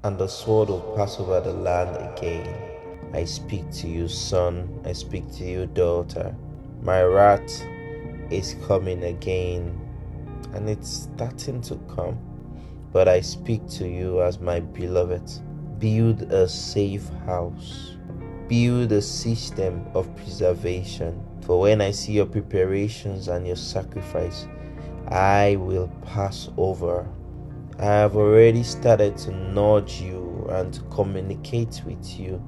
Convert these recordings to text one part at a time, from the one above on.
and the sword will pass over the land again. I speak to you, son. I speak to you, daughter. My wrath is coming again, and it's starting to come. But I speak to you as my beloved. Build a safe house. Build a system of preservation. For when I see your preparations and your sacrifice, I will pass over. I have already started to nudge you and to communicate with you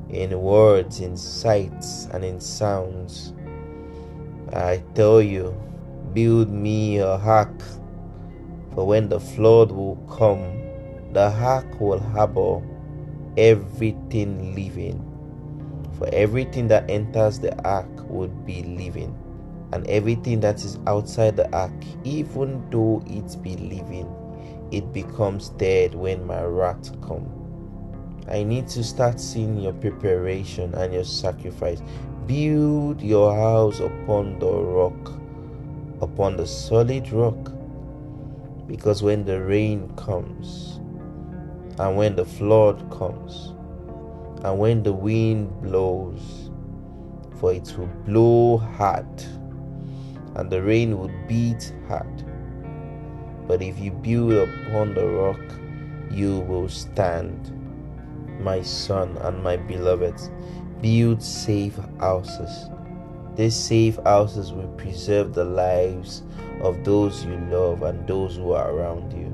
in words, in sights, and in sounds. I tell you, build me a ark, for when the flood will come, the ark will harbor everything living. For everything that enters the ark would be living, and everything that is outside the ark, even though it be living, it becomes dead when my wrath comes. I need to start seeing your preparation and your sacrifice. Build your house upon the rock, upon the solid rock, because when the rain comes, and when the flood comes, and when the wind blows, for it will blow hard, and the rain will beat hard. But if you build upon the rock, you will stand. My son and my beloved, build safe houses. These safe houses will preserve the lives of those you love and those who are around you,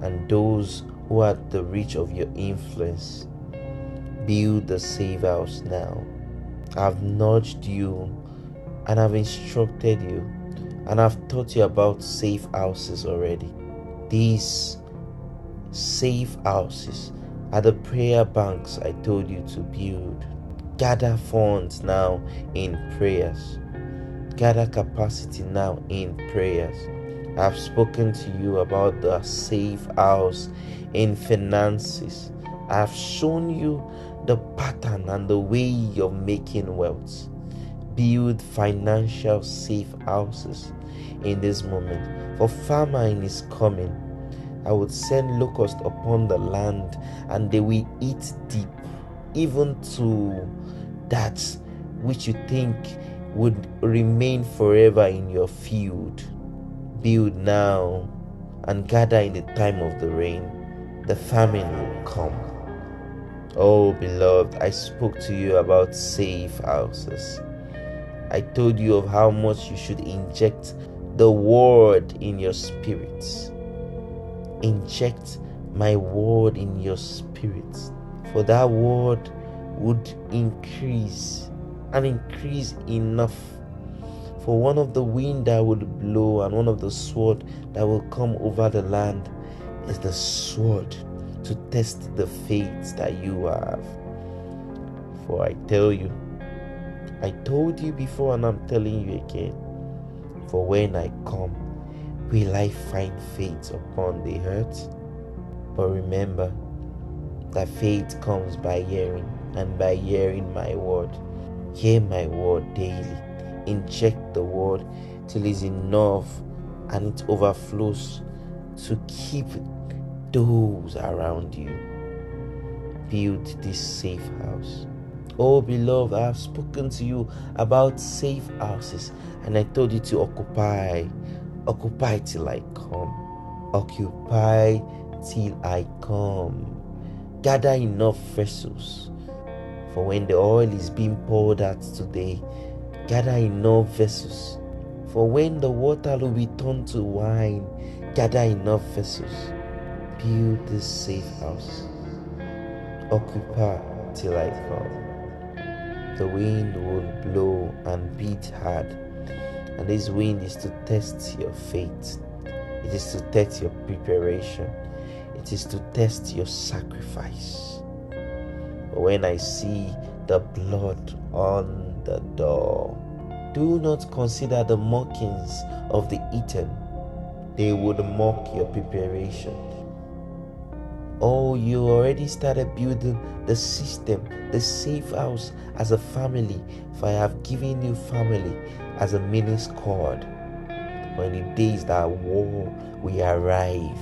and those who are at the reach of your influence. Build the safe house now. I've nudged you and I've instructed you and I've taught you about safe houses already. These safe houses are the prayer banks I told you to build. Gather funds now in prayers. Gather capacity now in prayers. I've spoken to you about the safe house in finances. I've shown you the pattern and the way of making wealth. Build financial safe houses in this moment, for famine is coming. I would send locusts upon the land, and they will eat deep, even to that which you think would remain forever in your field. Build now and gather in the time of the rain. The famine will come. Oh, beloved, I spoke to you about safe houses. I told you of how much you should inject the word in your spirits. Inject my word in your spirits, for that word would increase and increase enough for one of the wind that would blow and one of the sword that will come over the land is the sword to test the faith that you have. For I tell you, I told you before and I'm telling you again, for when I come, will I find faith upon the earth? But remember that faith comes by hearing, and by hearing my word. Hear my word daily. Inject the word till it's enough and it overflows to keep those around you. Build this safe house. Oh, beloved, I have spoken to you about safe houses, and I told you to occupy. Occupy till I come. Occupy till I come. Gather enough vessels, for when the oil is being poured out today, gather enough vessels. For when the water will be turned to wine, gather enough vessels. Build this safe house. Occupy till I come. The wind will blow and beat hard, and this wind is to test your faith. It is to test your preparation. It is to test your sacrifice. But when I see the blood on the door, do not consider the mockings of the eaten. They would mock your preparation. Oh, you already started building the system, the safe house as a family, for I have given you family as a mini squad. When the days that war will arrive,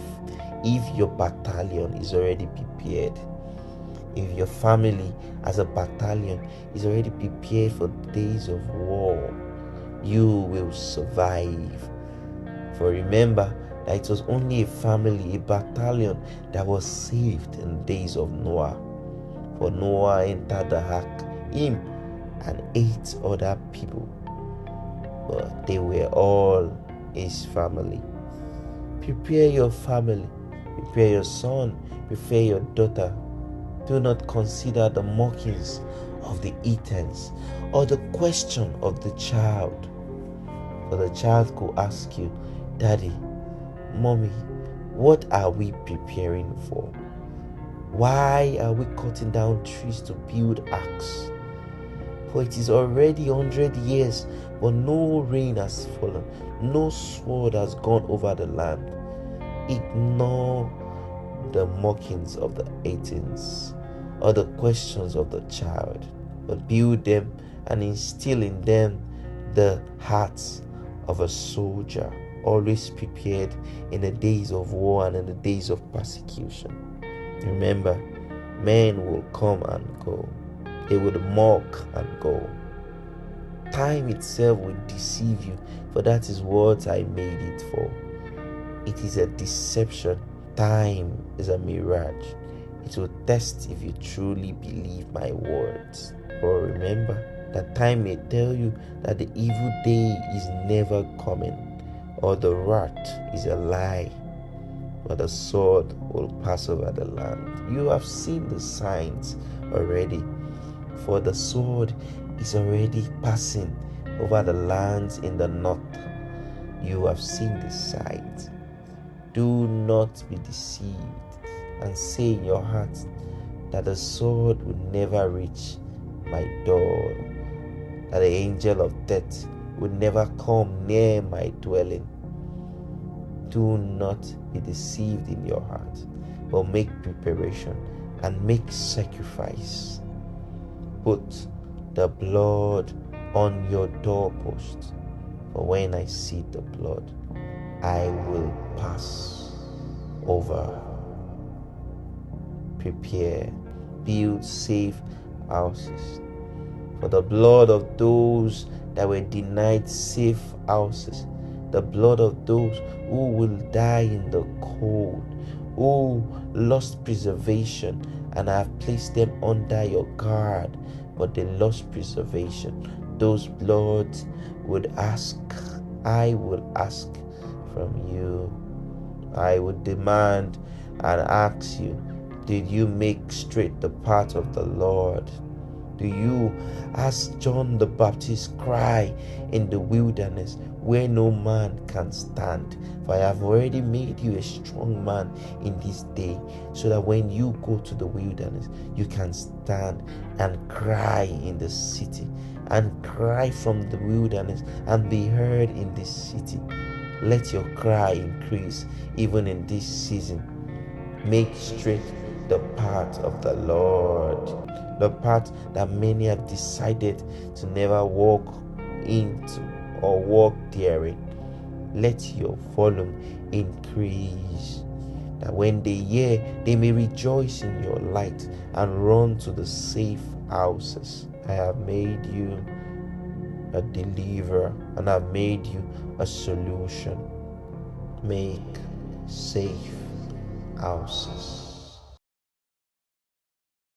If your battalion is already prepared, if your family as a battalion is already prepared for days of war, you will survive. For remember that it was only a family, a battalion that was saved in the days of Noah. For Noah entered the ark, him and 8 other people, but they were all his family. Prepare your family, prepare your son, prepare your daughter. Do not consider the mockings of the heathens or the question of the child. For the child could ask you, Daddy, Mommy, what are we preparing for? Why are we cutting down trees to build arks? For it is already 100 years, but no rain has fallen, no sword has gone over the land. Ignore the mockings of the heathens or the questions of the child, but build them and instill in them the hearts of a soldier, always prepared in the days of war and in the days of persecution. Remember, men will come and go. They would mock and go. Time itself will deceive you, for that is what I made it for. It is a deception. Time is a mirage. It will test if you truly believe my words. But remember that time may tell you that the evil day is never coming, or the wrath is a lie, but the sword will pass over the land. You have seen the signs already, for the sword is already passing over the lands in the north. You have seen the signs. Do not be deceived and say in your heart that the sword will never reach my door, that the angel of death will never come near my dwelling. Do not be deceived in your heart, but make preparation and make sacrifice. Put the blood on your doorpost, for when I see the blood, I will pass over. Prepare, build safe houses. For the blood of those that were denied safe houses, the blood of those who will die in the cold, who lost preservation, and I have placed them under your guard, but they lost preservation. Those bloods would ask, I will ask from you. I would demand and ask you, did you make straight the path of the Lord? Do you, as John the Baptist, cry in the wilderness where no man can stand? For I have already made you a strong man in this day, so that when you go to the wilderness, you can stand and cry in the city, and cry from the wilderness and be heard in this city. Let your cry increase even in this season. Make straight the path of the Lord, the path that many have decided to never walk into or walk therein. Let your volume increase, that when they hear, they may rejoice in your light and run to the safe houses. I have made you a deliverer, and I've made you a solution. Make safe houses.